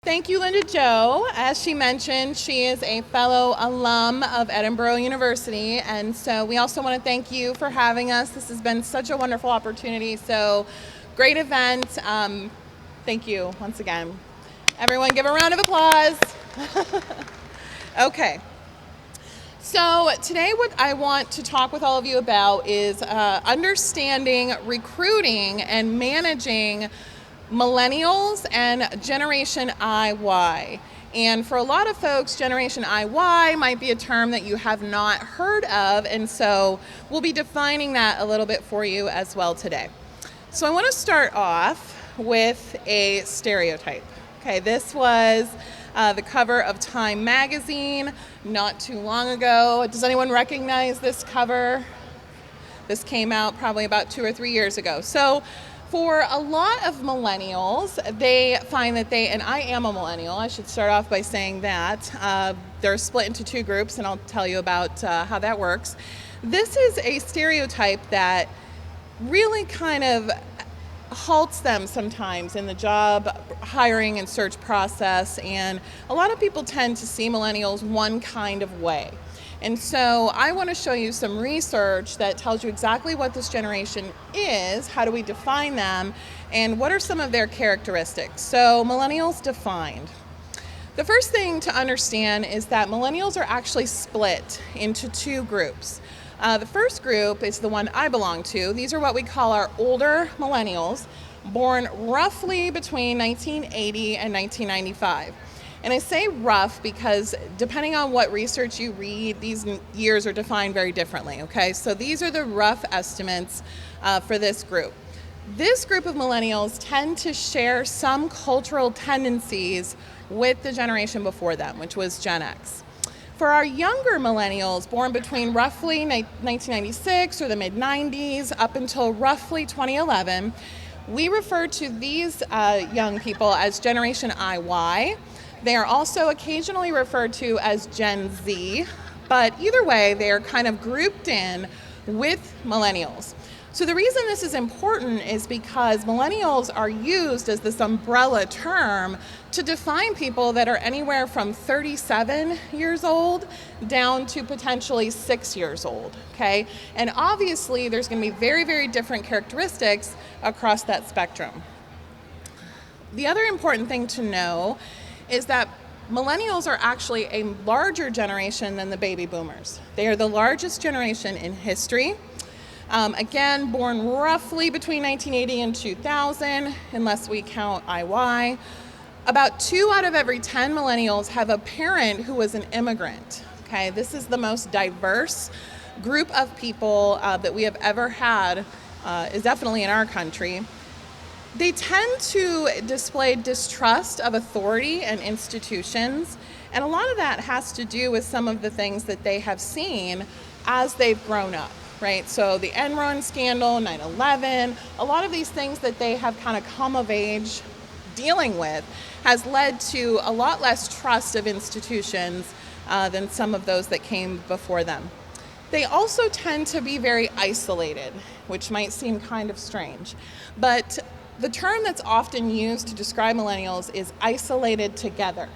Thank you, Linda Jo. As she mentioned, she is a fellow alum of Edinburgh University, and so we also want to thank you for having us. This has been such a wonderful opportunity, so great event. Thank you once again. Everyone give a round of applause. Okay. So today what I want to talk with all of you about is understanding recruiting and managing Millennials and Generation IY. And for a lot of folks, Generation IY might be a term that you have not heard of, and so we'll be defining that a little bit for you as well today. So I want to start off with a stereotype. Okay, this was the cover of Time magazine not too long ago. Does anyone recognize this cover? This came out probably about 2 or 3 years ago. So for a lot of millennials, they find that and I am a millennial, I should start off by saying that. They're split into 2 groups, and I'll tell you about how that works. This is a stereotype that really kind of halts them sometimes in the job hiring and search process, and a lot of people tend to see millennials one kind of way. And so I want to show you some research that tells you exactly what this generation is, how do we define them, and what are some of their characteristics. So Millennials Defined. The first thing to understand is that millennials are actually split into 2 groups. The first group is the one I belong to. These are what we call our older millennials, born roughly between 1980 and 1995. And I say rough because depending on what research you read, these years are defined very differently, okay? So these are the rough estimates for this group. This group of millennials tend to share some cultural tendencies with the generation before them, which was Gen X. For our younger millennials, born between roughly 1996 or the mid-90s up until roughly 2011, we refer to these young people as Generation IY. They are also occasionally referred to as Gen Z, but either way, they are kind of grouped in with millennials. So the reason this is important is because millennials are used as this umbrella term to define people that are anywhere from 37 years old down to potentially 6 years old, okay? And obviously, there's going to be very, very different characteristics across that spectrum. The other important thing to know is that millennials are actually a larger generation than the baby boomers. They are the largest generation in history. Again, born roughly between 1980 and 2000, unless we count IY. About 2 out of every 10 millennials have a parent who was an immigrant. Okay, this is the most diverse group of people that we have ever had, is definitely in our country. They tend to display distrust of authority and institutions, and a lot of that has to do with some of the things that they have seen as they've grown up, right? So the Enron scandal, 9/11, a lot of these things that they have kind of come of age dealing with has led to a lot less trust of institutions than some of those that came before them. They also tend to be very isolated, which might seem kind of strange, but the term that's often used to describe millennials is isolated together.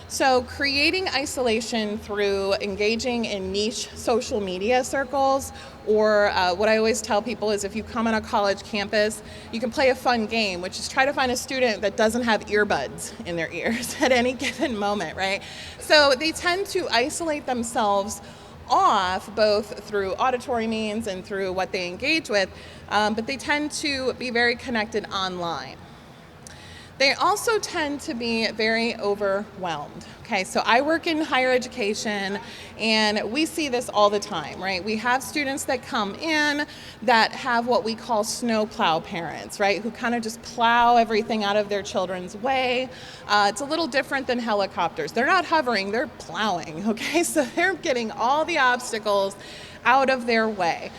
So creating isolation through engaging in niche social media circles, or what I always tell people is if you come on a college campus, you can play a fun game, which is try to find a student that doesn't have earbuds in their ears at any given moment, right? So they tend to isolate themselves off both through auditory means and through what they engage with, but they tend to be very connected online. They also tend to be very overwhelmed. Okay, so I work in higher education, and we see this all the time, right? We have students that come in that have what we call snowplow parents, right? Who kind of just plow everything out of their children's way. It's a little different than helicopters. They're not hovering, they're plowing, okay? So they're getting all the obstacles out of their way.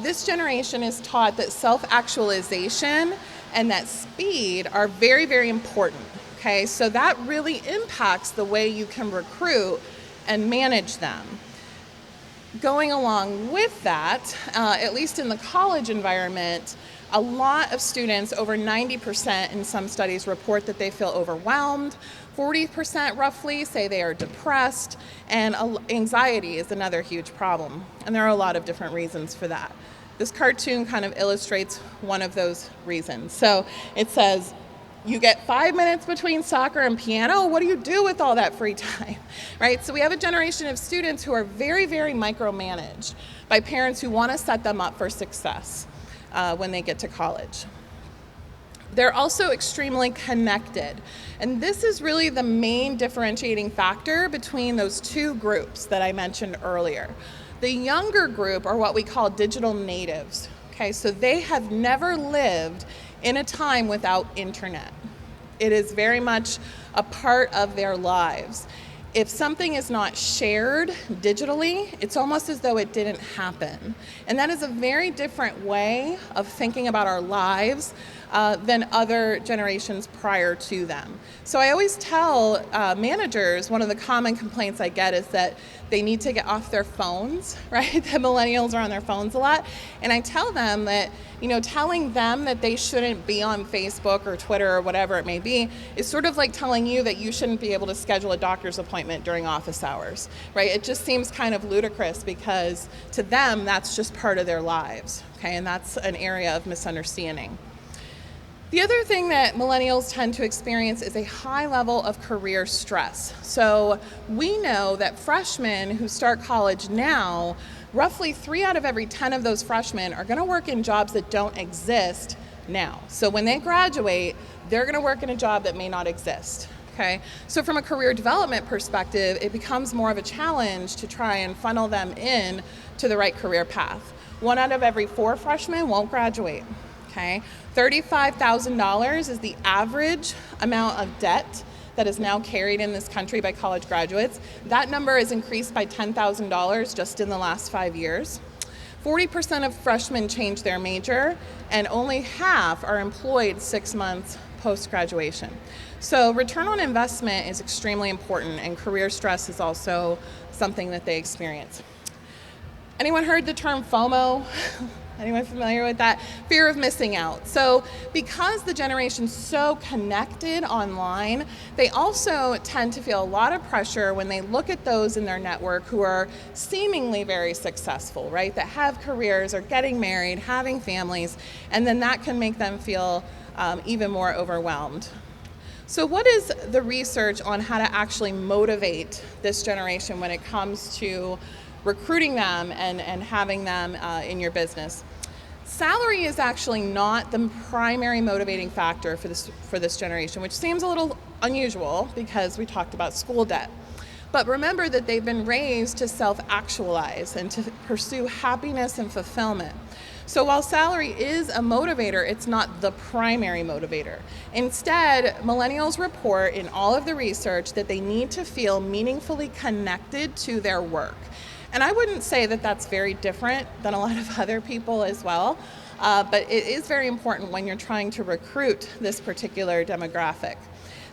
This generation is taught that self-actualization and that speed are very, very important, okay? So that really impacts the way you can recruit and manage them. Going along with that, at least in the college environment, A lot of students, over 90% in some studies, report that they feel overwhelmed. 40% roughly say they are depressed, and anxiety is another huge problem. And there are a lot of different reasons for that. This cartoon kind of illustrates one of those reasons. So it says, you get 5 minutes between soccer and piano. What do you do with all that free time, right? So we have a generation of students who are very, very micromanaged by parents who want to set them up for success when they get to college. They're also extremely connected. And this is really the main differentiating factor between those two groups that I mentioned earlier. The younger group are what we call digital natives. Okay, so they have never lived in a time without internet. It is very much a part of their lives. If something is not shared digitally, it's almost as though it didn't happen. And that is a very different way of thinking about our lives than other generations prior to them. So I always tell managers, one of the common complaints I get is that they need to get off their phones, right? The millennials are on their phones a lot. And I tell them that, telling them that they shouldn't be on Facebook or Twitter or whatever it may be is sort of like telling you that you shouldn't be able to schedule a doctor's appointment during office hours, right? It just seems kind of ludicrous because to them, that's just part of their lives, okay? And that's an area of misunderstanding. The other thing that millennials tend to experience is a high level of career stress. So we know that freshmen who start college now, roughly 3 out of every 10 of those freshmen are going to work in jobs that don't exist now. So when they graduate, they're going to work in a job that may not exist. Okay? So from a career development perspective, it becomes more of a challenge to try and funnel them in to the right career path. 1 out of every 4 freshmen won't graduate. Okay, $35,000 is the average amount of debt that is now carried in this country by college graduates. That number has increased by $10,000 just in the last 5 years. 40% of freshmen change their major, and only half are employed 6 months post-graduation. So return on investment is extremely important, and career stress is also something that they experience. Anyone heard the term FOMO? Anyone familiar with that? Fear of missing out. So because the generation's so connected online, they also tend to feel a lot of pressure when they look at those in their network who are seemingly very successful, right? That have careers, are getting married, having families, and then that can make them feel even more overwhelmed. So what is the research on how to actually motivate this generation when it comes to recruiting them and having them in your business? Salary is actually not the primary motivating factor for this generation, which seems a little unusual because we talked about school debt. But remember that they've been raised to self-actualize and to pursue happiness and fulfillment. So while salary is a motivator, it's not the primary motivator. Instead, millennials report in all of the research that they need to feel meaningfully connected to their work. And I wouldn't say that that's very different than a lot of other people as well, but it is very important when you're trying to recruit this particular demographic.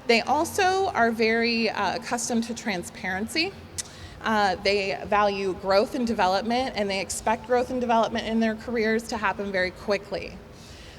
They also are very accustomed to transparency. They value growth and development, and they expect growth and development in their careers to happen very quickly.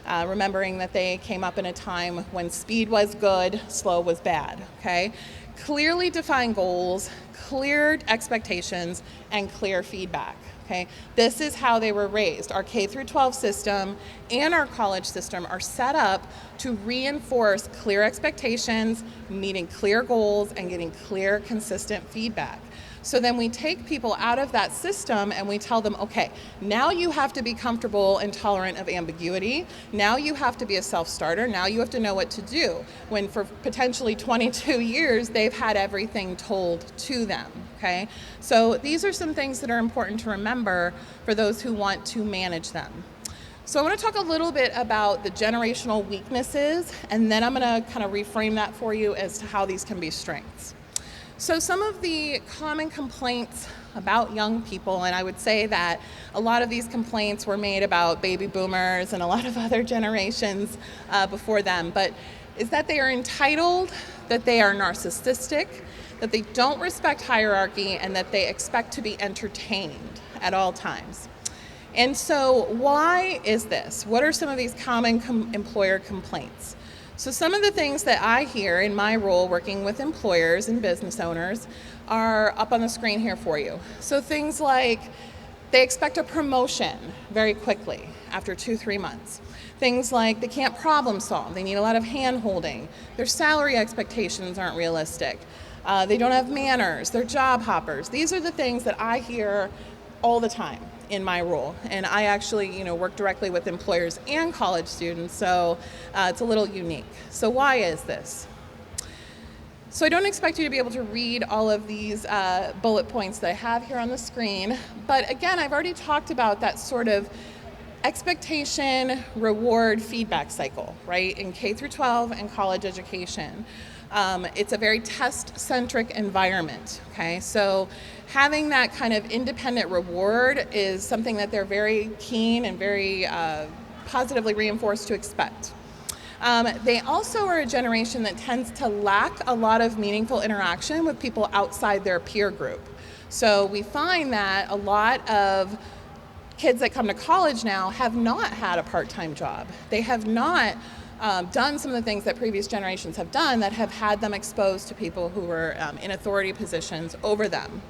Remembering that they came up in a time when speed was good, slow was bad, okay? Clearly defined goals, clear expectations, and clear feedback, okay? This is how they were raised. Our K through 12 system and our college system are set up to reinforce clear expectations, meeting clear goals, and getting clear, consistent feedback. So then we take people out of that system and we tell them, okay, now you have to be comfortable and tolerant of ambiguity. Now you have to be a self-starter. Now you have to know what to do. When for potentially 22 years, they've had everything told to them, okay? So these are some things that are important to remember for those who want to manage them. So I want to talk a little bit about the generational weaknesses, and then I'm going to kind of reframe that for you as to how these can be strengths. So some of the common complaints about young people, and I would say that a lot of these complaints were made about baby boomers and a lot of other generations before them, but is that they are entitled, that they are narcissistic, that they don't respect hierarchy, and that they expect to be entertained at all times. And so why is this? What are some of these common employer complaints? So some of the things that I hear in my role working with employers and business owners are up on the screen here for you. So things like they expect a promotion very quickly after 2-3 months. Things like they can't problem solve. They need a lot of hand holding. Their salary expectations aren't realistic. They don't have manners. They're job hoppers. These are the things that I hear all the time in my role. And I actually, work directly with employers and college students, so it's a little unique. So why is this? So I don't expect you to be able to read all of these bullet points that I have here on the screen, but again, I've already talked about that sort of expectation, reward, feedback cycle, right, in K through 12 and college education. It's a very test-centric environment, okay? So having that kind of independent reward is something that they're very keen and very positively reinforced to expect. They also are a generation that tends to lack a lot of meaningful interaction with people outside their peer group. So we find that a lot of kids that come to college now have not had a part-time job. They have not done some of the things that previous generations have done that have had them exposed to people who were in authority positions over them.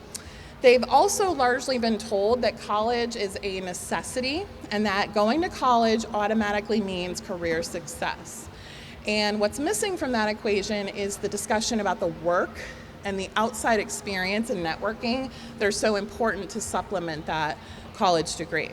They've also largely been told that college is a necessity and that going to college automatically means career success. And what's missing from that equation is the discussion about the work and the outside experience and networking that are so important to supplement that college degree.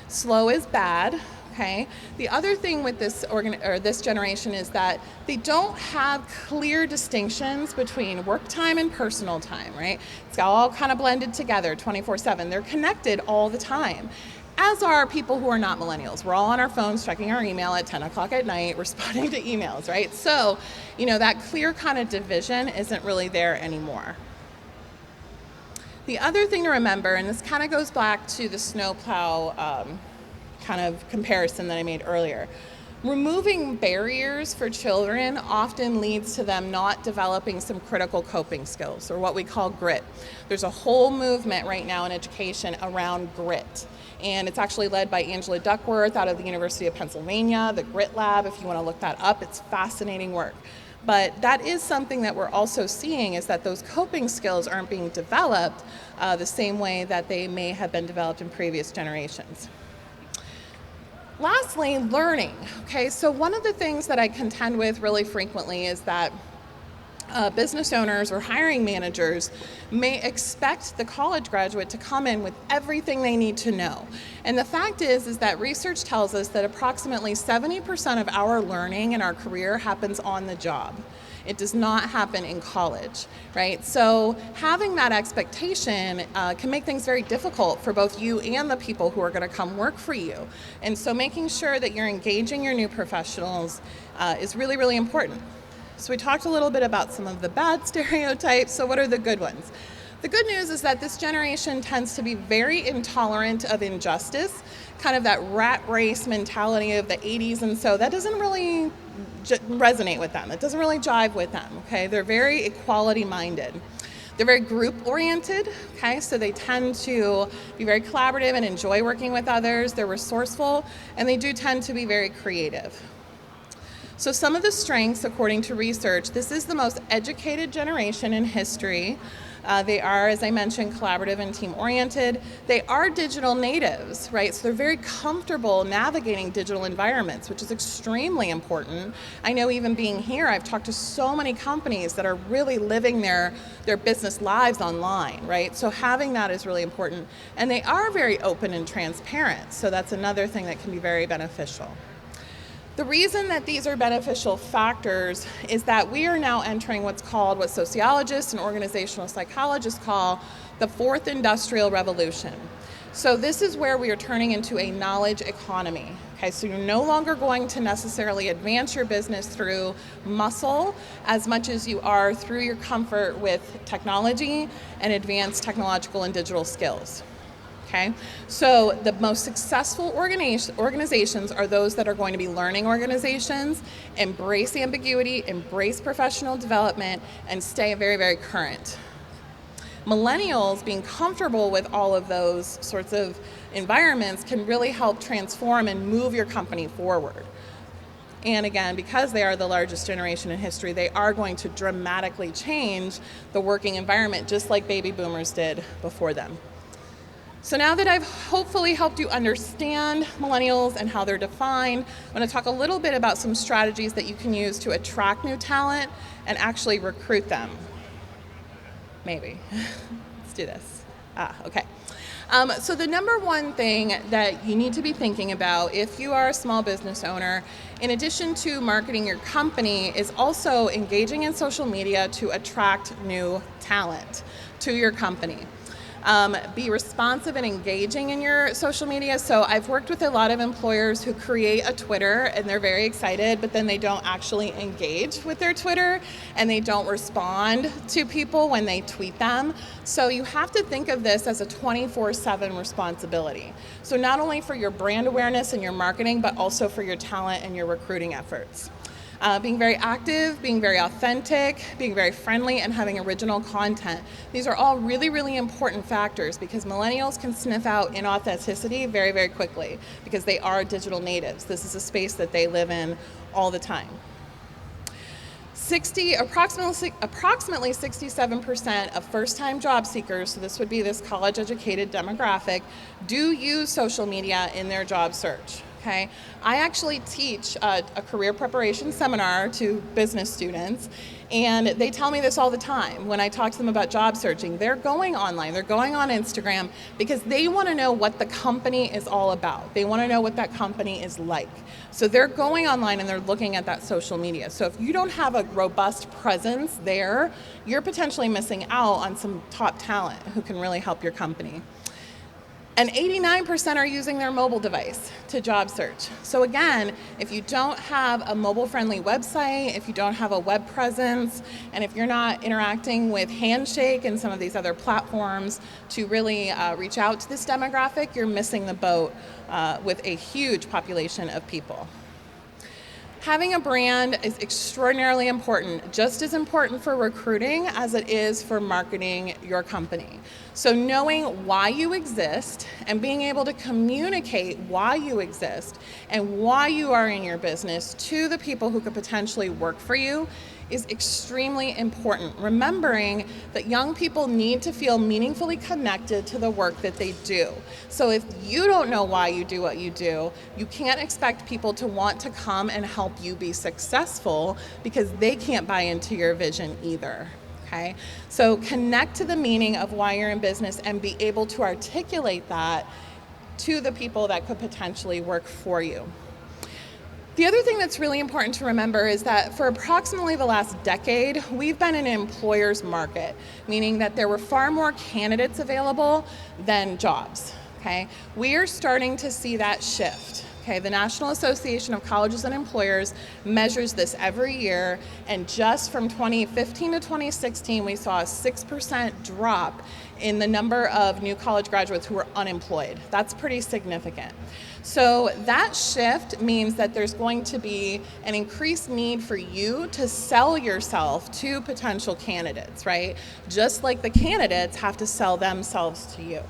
Slow is bad. Okay. The other thing with this generation is that they don't have clear distinctions between work time and personal time, right? It's all kind of blended together 24/7. They're connected all the time, as are people who are not millennials. We're all on our phones checking our email at 10 o'clock at night, responding to emails, right? So, that clear kind of division isn't really there anymore. The other thing to remember, and this kind of goes back to the snowplow kind of comparison that I made earlier. Removing barriers for children often leads to them not developing some critical coping skills, or what we call grit. There's a whole movement right now in education around grit, and it's actually led by Angela Duckworth out of the University of Pennsylvania, the Grit Lab. If you want to look that up, it's fascinating work. But that is something that we're also seeing, is that those coping skills aren't being developed the same way that they may have been developed in previous generations. Lastly, learning. Okay, so one of the things that I contend with really frequently is that business owners or hiring managers may expect the college graduate to come in with everything they need to know. And the fact is that research tells us that approximately 70% of our learning in our career happens on the job. It does not happen in college, right? So having that expectation can make things very difficult for both you and the people who are going to come work for you. And so making sure that you're engaging your new professionals is really, really important. So we talked a little bit about some of the bad stereotypes. So what are the good ones? The good news is that this generation tends to be very intolerant of injustice, kind of that rat race mentality of the 80s, and so that doesn't really resonate with them. It doesn't really jive with them, okay? They're very equality-minded. They're very group-oriented, okay? So they tend to be very collaborative and enjoy working with others. They're resourceful, and they do tend to be very creative. So some of the strengths, according to research, this is the most educated generation in history. They are, as I mentioned, collaborative and team-oriented. They are digital natives, right? So they're very comfortable navigating digital environments, which is extremely important. I know even being here, I've talked to so many companies that are really living their business lives online, right? So having that is really important. And they are very open and transparent, so that's another thing that can be very beneficial. The reason that these are beneficial factors is that we are now entering what sociologists and organizational psychologists call the fourth industrial revolution. So this is where we are turning into a knowledge economy. Okay, so you're no longer going to necessarily advance your business through muscle as much as you are through your comfort with technology and advanced technological and digital skills. Okay, so the most successful organizations are those that are going to be learning organizations, embrace ambiguity, embrace professional development, and stay very, very current. Millennials being comfortable with all of those sorts of environments can really help transform and move your company forward. And again, because they are the largest generation in history, they are going to dramatically change the working environment, just like baby boomers did before them. So now that I've hopefully helped you understand millennials and how they're defined, I'm going to talk a little bit about some strategies that you can use to attract new talent and actually recruit them. Maybe. Let's do this. Okay. So the number one thing that you need to be thinking about if you are a small business owner, in addition to marketing your company, is also engaging in social media to attract new talent to your company. Be responsive and engaging in your social media. So I've worked with a lot of employers who create a Twitter and they're very excited, but then they don't actually engage with their Twitter and they don't respond to people when they tweet them. So you have to think of this as a 24/7 responsibility. So not only for your brand awareness and your marketing, but also for your talent and your recruiting efforts. Being very active, being very authentic, being very friendly, and having original content. These are all really, really important factors because millennials can sniff out inauthenticity very, very quickly because they are digital natives. This is a space that they live in all the time. Approximately 67% of first-time job seekers, so this would be this college-educated demographic, do use social media in their job search. Okay, I actually teach a career preparation seminar to business students, and they tell me this all the time when I talk to them about job searching. They're going online, they're going on Instagram because they want to know what the company is all about. They want to know what that company is like. So they're going online and they're looking at that social media. So if you don't have a robust presence there, you're potentially missing out on some top talent who can really help your company. And 89% are using their mobile device to job search. So again, if you don't have a mobile-friendly website, if you don't have a web presence, and if you're not interacting with Handshake and some of these other platforms to really reach out to this demographic, you're missing the boat with a huge population of people. Having a brand is extraordinarily important, just as important for recruiting as it is for marketing your company. So knowing why you exist and being able to communicate why you exist and why you are in your business to the people who could potentially work for you is extremely important. Remembering that young people need to feel meaningfully connected to the work that they do. So if you don't know why you do what you do, you can't expect people to want to come and help you be successful because they can't buy into your vision either. Okay? So connect to the meaning of why you're in business and be able to articulate that to the people that could potentially work for you. The other thing that's really important to remember is that for approximately the last decade, we've been in an employer's market, meaning that there were far more candidates available than jobs. Okay? We are starting to see that shift. Okay, the National Association of Colleges and Employers measures this every year, and just from 2015 to 2016, we saw a 6% drop in the number of new college graduates who were unemployed. That's pretty significant. So that shift means that there's going to be an increased need for you to sell yourself to potential candidates, right? Just like the candidates have to sell themselves to you.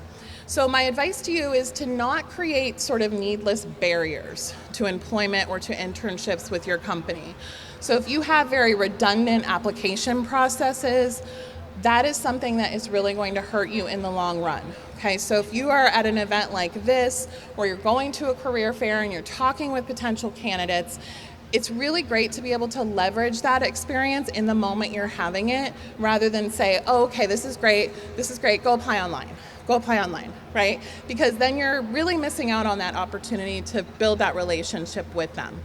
So my advice to you is to not create sort of needless barriers to employment or to internships with your company. So if you have very redundant application processes, that is something that is really going to hurt you in the long run. Okay, so if you are at an event like this, or you're going to a career fair and you're talking with potential candidates, it's really great to be able to leverage that experience in the moment you're having it, rather than say, oh, okay, this is great, go apply online. Go apply online, right? Because then you're really missing out on that opportunity to build that relationship with them.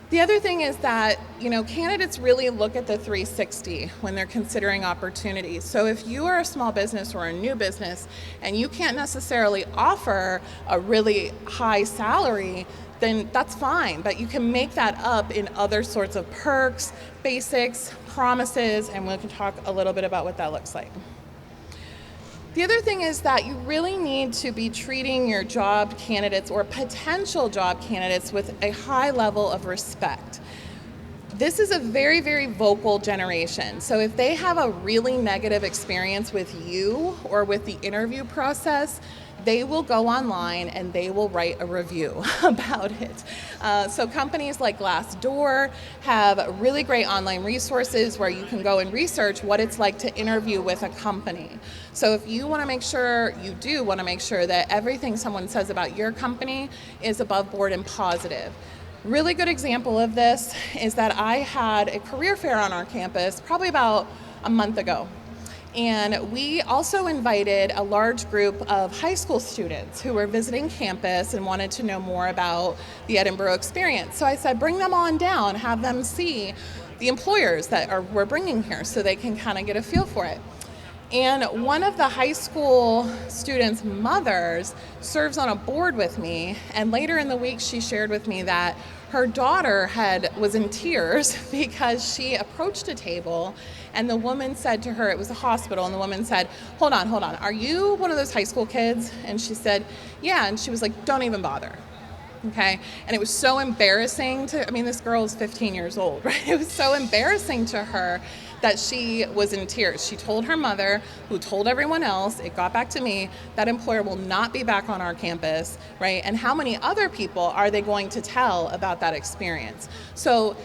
The other thing is that, candidates really look at the 360 when they're considering opportunities. So if you are a small business or a new business and you can't necessarily offer a really high salary, then that's fine, but you can make that up in other sorts of perks, basics, promises, and we can talk a little bit about what that looks like. The other thing is that you really need to be treating your job candidates or potential job candidates with a high level of respect. This is a very, very vocal generation. So if they have a really negative experience with you or with the interview process, they will go online and they will write a review about it. So companies like Glassdoor have really great online resources where you can go and research what it's like to interview with a company. So if you want to make sure, you do want to make sure that everything someone says about your company is above board and positive. Really good example of this is that I had a career fair on our campus probably about a month ago. And we also invited a large group of high school students who were visiting campus and wanted to know more about the Edinboro experience. So I said, bring them on down, have them see the employers that we're bringing here so they can kind of get a feel for it. And one of the high school students' mothers serves on a board with me, and later in the week she shared with me that her daughter was in tears because she approached a table and the woman said to her, it was a hospital, and the woman said, hold on, are you one of those high school kids? And she said, yeah, and she was like, don't even bother. Okay, and it was so embarrassing this girl is 15 years old, right? It was so embarrassing to her that she was in tears. She told her mother, who told everyone else, it got back to me, that employer will not be back on our campus, right? And how many other people are they going to tell about that experience? So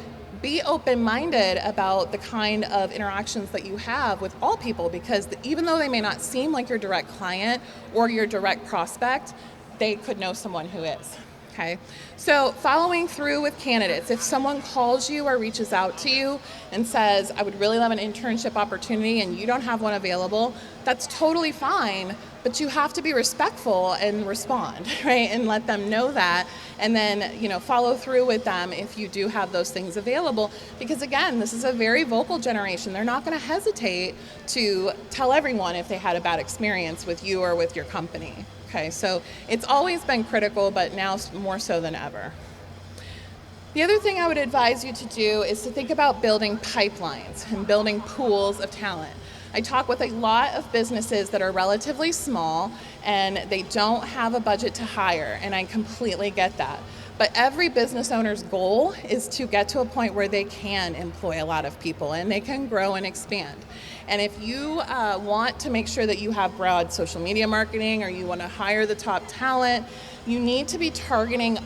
be open-minded about the kind of interactions that you have with all people, because even though they may not seem like your direct client or your direct prospect, they could know someone who is. Okay, so following through with candidates, if someone calls you or reaches out to you and says, I would really love an internship opportunity and you don't have one available, that's totally fine, but you have to be respectful and respond, right? And let them know that, and then, follow through with them if you do have those things available, because again, this is a very vocal generation. They're not going to hesitate to tell everyone if they had a bad experience with you or with your company. Okay, so it's always been critical, but now more so than ever. The other thing I would advise you to do is to think about building pipelines and building pools of talent. I talk with a lot of businesses that are relatively small and they don't have a budget to hire, and I completely get that. But every business owner's goal is to get to a point where they can employ a lot of people and they can grow and expand. And if you want to make sure that you have broad social media marketing, or you want to hire the top talent, you need to be targeting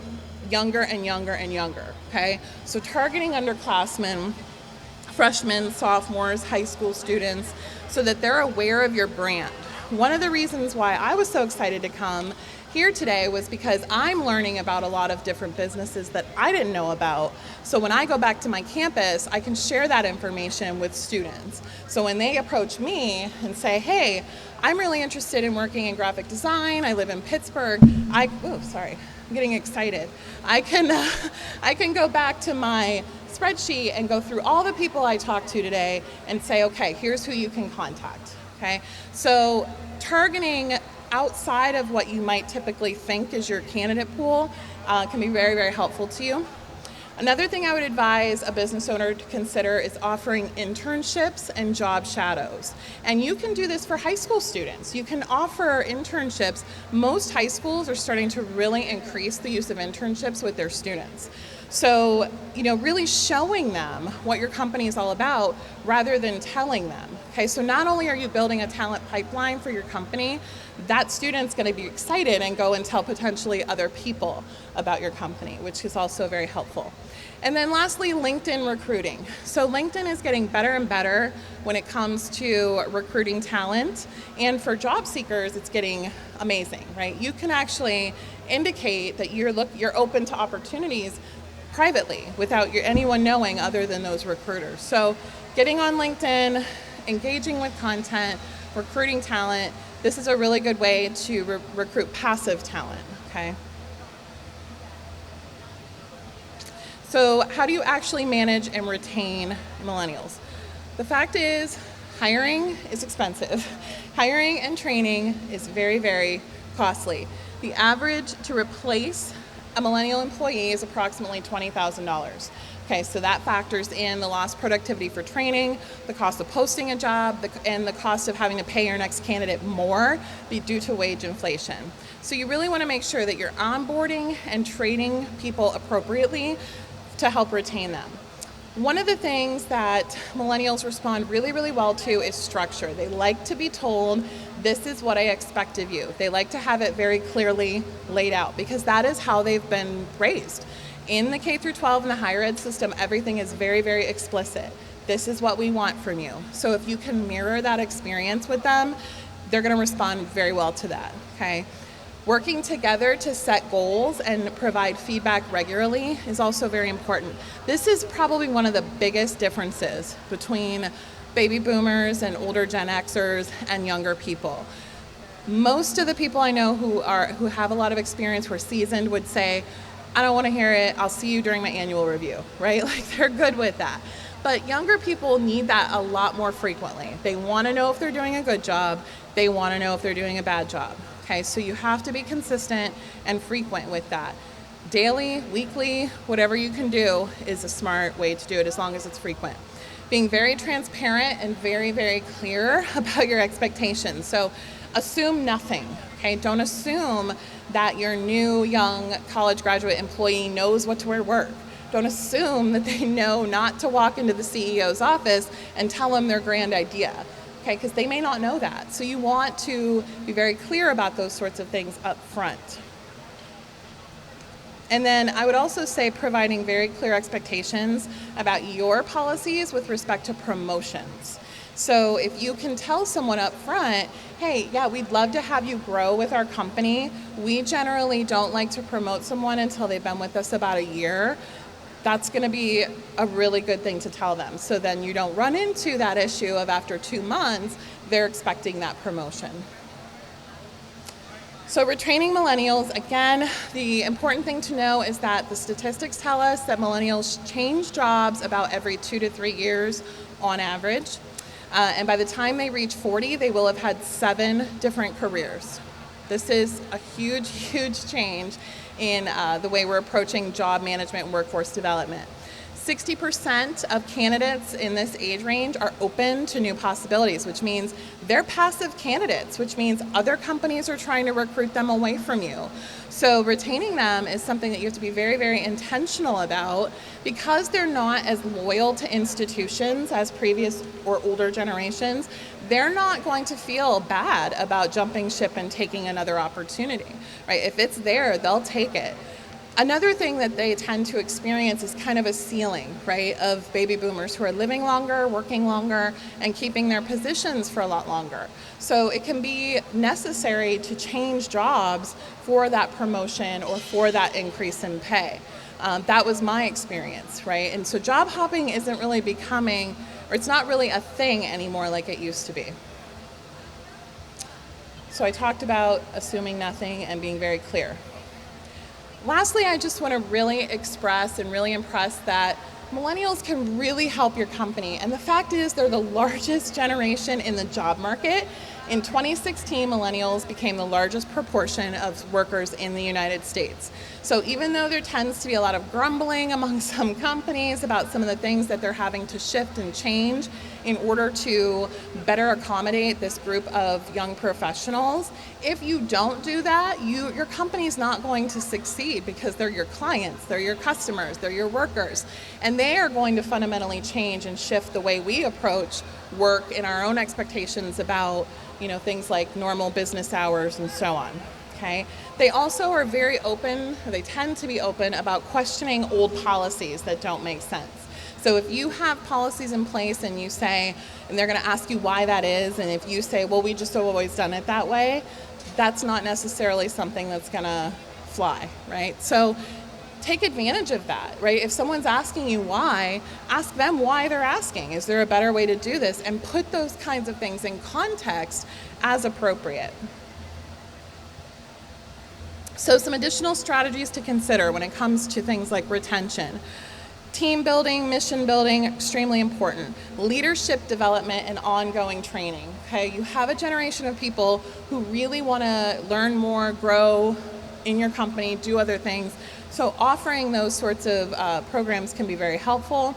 younger and younger and younger, okay? So targeting underclassmen, freshmen, sophomores, high school students, so that they're aware of your brand. One of the reasons why I was so excited to come here today was because I'm learning about a lot of different businesses that I didn't know about. So when I go back to my campus, I can share that information with students. So when they approach me and say, hey, I'm really interested in working in graphic design, I live in Pittsburgh, I'm getting excited. I can go back to my spreadsheet and go through all the people I talked to today and say, okay, here's who you can contact, okay? So targeting outside of what you might typically think is your candidate pool can be very, very helpful to you. Another thing I would advise a business owner to consider is offering internships and job shadows. And you can do this for high school students. You can offer internships. Most high schools are starting to really increase the use of internships with their students. So, really showing them what your company is all about rather than telling them. Okay, so not only are you building a talent pipeline for your company, that student's going to be excited and go and tell potentially other people about your company, which is also very helpful. And then lastly, LinkedIn recruiting. So LinkedIn is getting better and better when it comes to recruiting talent. And for job seekers, it's getting amazing, right? You can actually indicate that you're open to opportunities privately without anyone knowing other than those recruiters. So getting on LinkedIn, engaging with content, recruiting talent, this is a really good way to recruit passive talent, okay? So how do you actually manage and retain millennials? The fact is, hiring is expensive. Hiring and training is very, very costly. The average to replace a millennial employee is approximately $20,000. Okay, so that factors in the lost productivity for training, the cost of posting a job, and the cost of having to pay your next candidate more due to wage inflation. So you really want to make sure that you're onboarding and training people appropriately to help retain them. One of the things that millennials respond really, really well to is structure. They like to be told, this is what I expect of you. They like to have it very clearly laid out because that is how they've been raised. In the K through 12 and the higher ed system, everything is very, very explicit. This is what we want from you. So if you can mirror that experience with them, they're going to respond very well to that, okay? Working together to set goals and provide feedback regularly is also very important. This is probably one of the biggest differences between baby boomers and older Gen Xers and younger people. Most of the people I know who have a lot of experience, who are seasoned, would say, I don't want to hear it, I'll see you during my annual review, right? Like, they're good with that. But younger people need that a lot more frequently. They want to know if they're doing a good job. They want to know if they're doing a bad job. Okay, so you have to be consistent and frequent with that. Daily, weekly, whatever you can do is a smart way to do it as long as it's frequent. Being very transparent and very, very clear about your expectations. So assume nothing, okay? Don't assume that your new young college graduate employee knows what to wear to work. Don't assume that they know not to walk into the CEO's office and tell them their grand idea. Okay, because they may not know that. So you want to be very clear about those sorts of things up front. And then I would also say providing very clear expectations about your policies with respect to promotions. So if you can tell someone up front, hey, yeah, we'd love to have you grow with our company. We generally don't like to promote someone until they've been with us about a year. That's going to be a really good thing to tell them. So then you don't run into that issue of after 2 months, they're expecting that promotion. So retraining millennials, again, the important thing to know is that the statistics tell us that millennials change jobs about every 2 to 3 years on average. And by the time they reach 40, they will have had 7 different careers. This is a huge, huge change in the way we're approaching job management and workforce development. 60% of candidates in this age range are open to new possibilities, which means they're passive candidates, which means other companies are trying to recruit them away from you. So retaining them is something that you have to be very, very intentional about because they're not as loyal to institutions as previous or older generations. They're not going to feel bad about jumping ship and taking another opportunity, right? If it's there, they'll take it. Another thing that they tend to experience is kind of a ceiling, right, of baby boomers who are living longer, working longer, and keeping their positions for a lot longer. So it can be necessary to change jobs for that promotion or for that increase in pay. That was my experience, right? And so job hopping isn't really becoming, or it's not really a thing anymore like it used to be. So I talked about assuming nothing and being very clear. Lastly, I just want to really express and really impress that millennials can really help your company. And the fact is, they're the largest generation in the job market. In 2016, millennials became the largest proportion of workers in the United States. So even though there tends to be a lot of grumbling among some companies about some of the things that they're having to shift and change in order to better accommodate this group of young professionals, if you don't do that, your company's not going to succeed because they're your clients, they're your customers, they're your workers, and they are going to fundamentally change and shift the way we approach work and our own expectations about things like normal business hours and so on. Okay. They also are very open, or they tend to be open about questioning old policies that don't make sense. So if you have policies in place and you say, and they're going to ask you why that is, and if you say, well, we just have always done it that way, that's not necessarily something that's going to fly, right? So take advantage of that, right? If someone's asking you why, ask them why they're asking. Is there a better way to do this? And put those kinds of things in context as appropriate. So some additional strategies to consider when it comes to things like retention. Team building, mission building, extremely important. Leadership development and ongoing training, okay? You have a generation of people who really want to learn more, grow in your company, do other things. So offering those sorts of programs can be very helpful.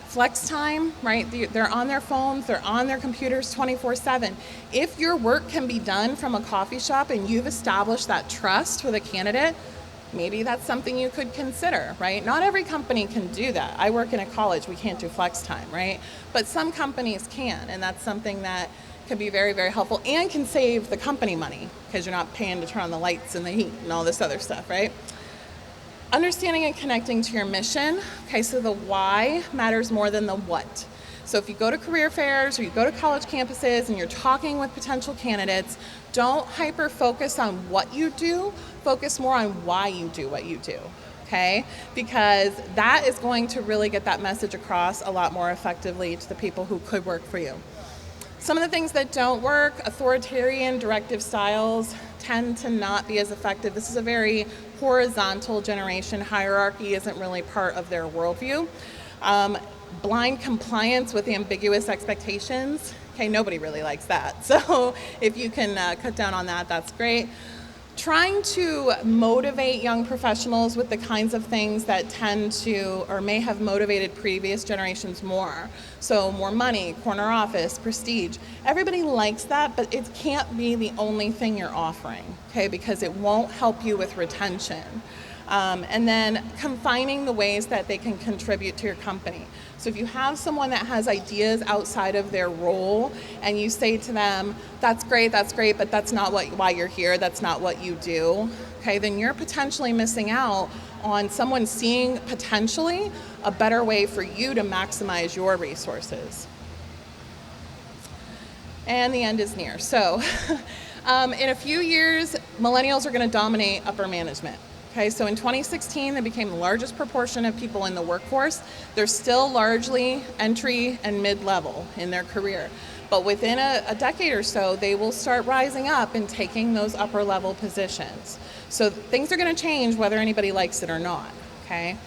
Flex time, right? They're on their phones, they're on their computers 24/7. If your work can be done from a coffee shop and you've established that trust with a candidate, maybe that's something you could consider, right? Not every company can do that. I work in a college, we can't do flex time, right? But some companies can, and that's something that can be very, very helpful and can save the company money because you're not paying to turn on the lights and the heat and all this other stuff, right? Understanding and connecting to your mission. Okay, so the why matters more than the what. So if you go to career fairs or you go to college campuses and you're talking with potential candidates, don't hyper focus on what you do, focus more on why you do what you do, okay? Because that is going to really get that message across a lot more effectively to the people who could work for you. Some of the things that don't work, authoritarian directive styles tend to not be as effective. This is a very horizontal generation. Hierarchy isn't really part of their worldview. Blind compliance with ambiguous expectations. Okay, nobody really likes that. So if you can cut down on that, that's great. Trying to motivate young professionals with the kinds of things that tend to or may have motivated previous generations more. So more money, corner office, prestige. Everybody likes that, but it can't be the only thing you're offering, okay, because it won't help you with retention. And then confining the ways that they can contribute to your company. So if you have someone that has ideas outside of their role and you say to them, that's great, but that's not why you're here, that's not what you do, okay, then you're potentially missing out on someone seeing potentially a better way for you to maximize your resources. And the end is near. So in a few years, millennials are going to dominate upper management. Okay, so in 2016, they became the largest proportion of people in the workforce. They're still largely entry and mid-level in their career. But within a decade or so, they will start rising up and taking those upper level positions. So things are going to change whether anybody likes it or not, okay?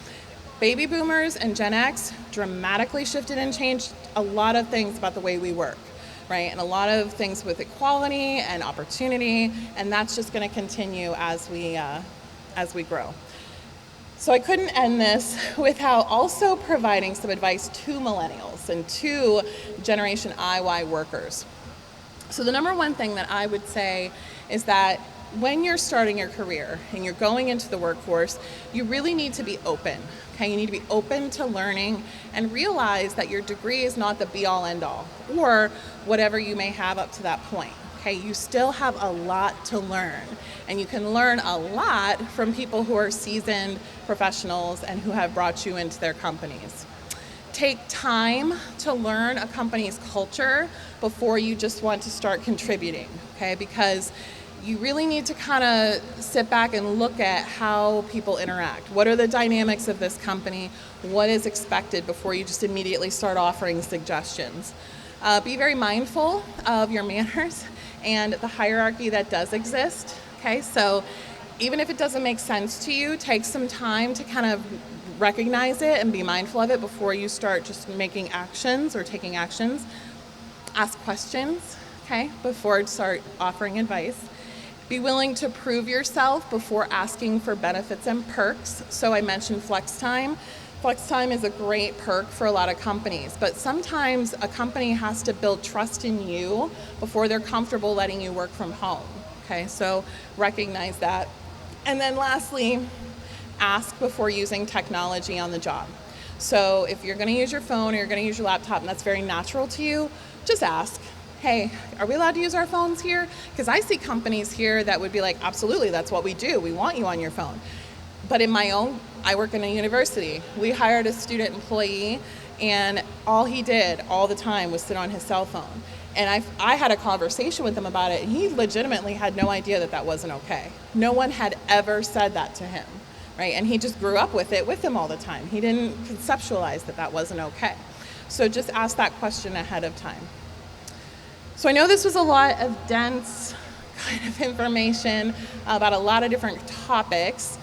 Baby boomers and Gen X dramatically shifted and changed a lot of things about the way we work, right? And a lot of things with equality and opportunity, and that's just going to continue as we grow. So I couldn't end this without also providing some advice to millennials and to Generation IY workers. So the number one thing that I would say is that when you're starting your career and you're going into the workforce, you really need to be open. Okay, you need to be open to learning and realize that your degree is not the be-all end-all or whatever you may have up to that point. Okay, you still have a lot to learn, and you can learn a lot from people who are seasoned professionals and who have brought you into their companies. Take time to learn a company's culture before you just want to start contributing, okay? Because you really need to kind of sit back and look at how people interact. What are the dynamics of this company? What is expected before you just immediately start offering suggestions? Be very mindful of your manners and the hierarchy that does exist, okay? So even if it doesn't make sense to you, take some time to kind of recognize it and be mindful of it before you start just making actions or taking actions. Ask questions, okay, before you start offering advice. Be willing to prove yourself before asking for benefits and perks. So I mentioned flex time. Flex time is a great perk for a lot of companies, but sometimes a company has to build trust in you before they're comfortable letting you work from home, okay? So recognize that. And then lastly, ask before using technology on the job. So if you're gonna use your phone or you're gonna use your laptop and that's very natural to you, just ask. Hey, are we allowed to use our phones here? Because I see companies here that would be like, absolutely, that's what we do. We want you on your phone. But in my own, I work in a university. We hired a student employee, and all he did all the time was sit on his cell phone. And I had a conversation with him about it, and he legitimately had no idea that that wasn't okay. No one had ever said that to him, right? And he just grew up with it with him all the time. He didn't conceptualize that that wasn't okay. So just ask that question ahead of time. So I know this was a lot of dense kind of information about a lot of different topics.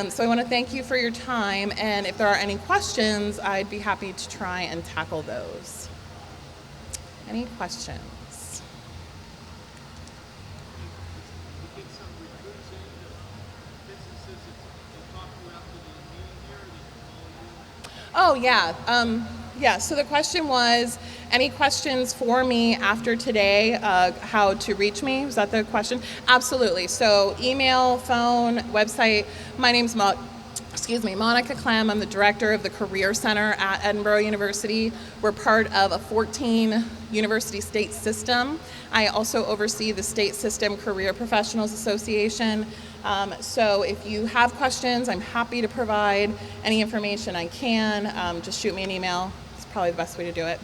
So I want to thank you for your time, and if there are any questions, I'd be happy to try and tackle those. Any questions? Oh, yeah. So the question was, Any questions for me after today, how to reach me? Was that the question? Absolutely. So email, phone, website. My name's Monica Clem. I'm the director of the Career Center at Edinburgh University. We're part of a 14 university state system. I also oversee the State System Career Professionals Association. So if you have questions, I'm happy to provide any information I can. Just shoot me an email. It's probably the best way to do it.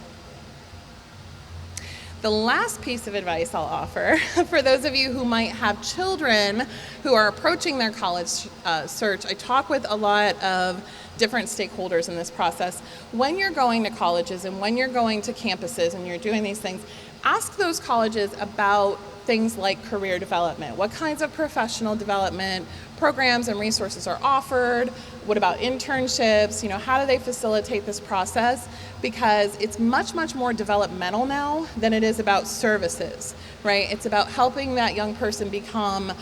The last piece of advice I'll offer for those of you who might have children who are approaching their college search, I talk with a lot of different stakeholders in this process. When you're going to colleges and when you're going to campuses and you're doing these things, ask those colleges about things like career development. What kinds of professional development programs and resources are offered? What about internships? How do they facilitate this process? Because it's much, much more developmental now than it is about services, right? It's about helping that young person become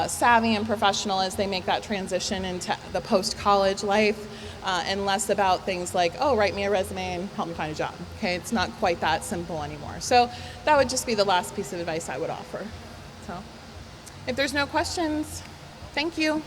savvy and professional as they make that transition into the post-college life, and less about things like, oh, write me a resume and help me find a job. Okay, it's not quite that simple anymore. So that would just be the last piece of advice I would offer. So if there's no questions, thank you.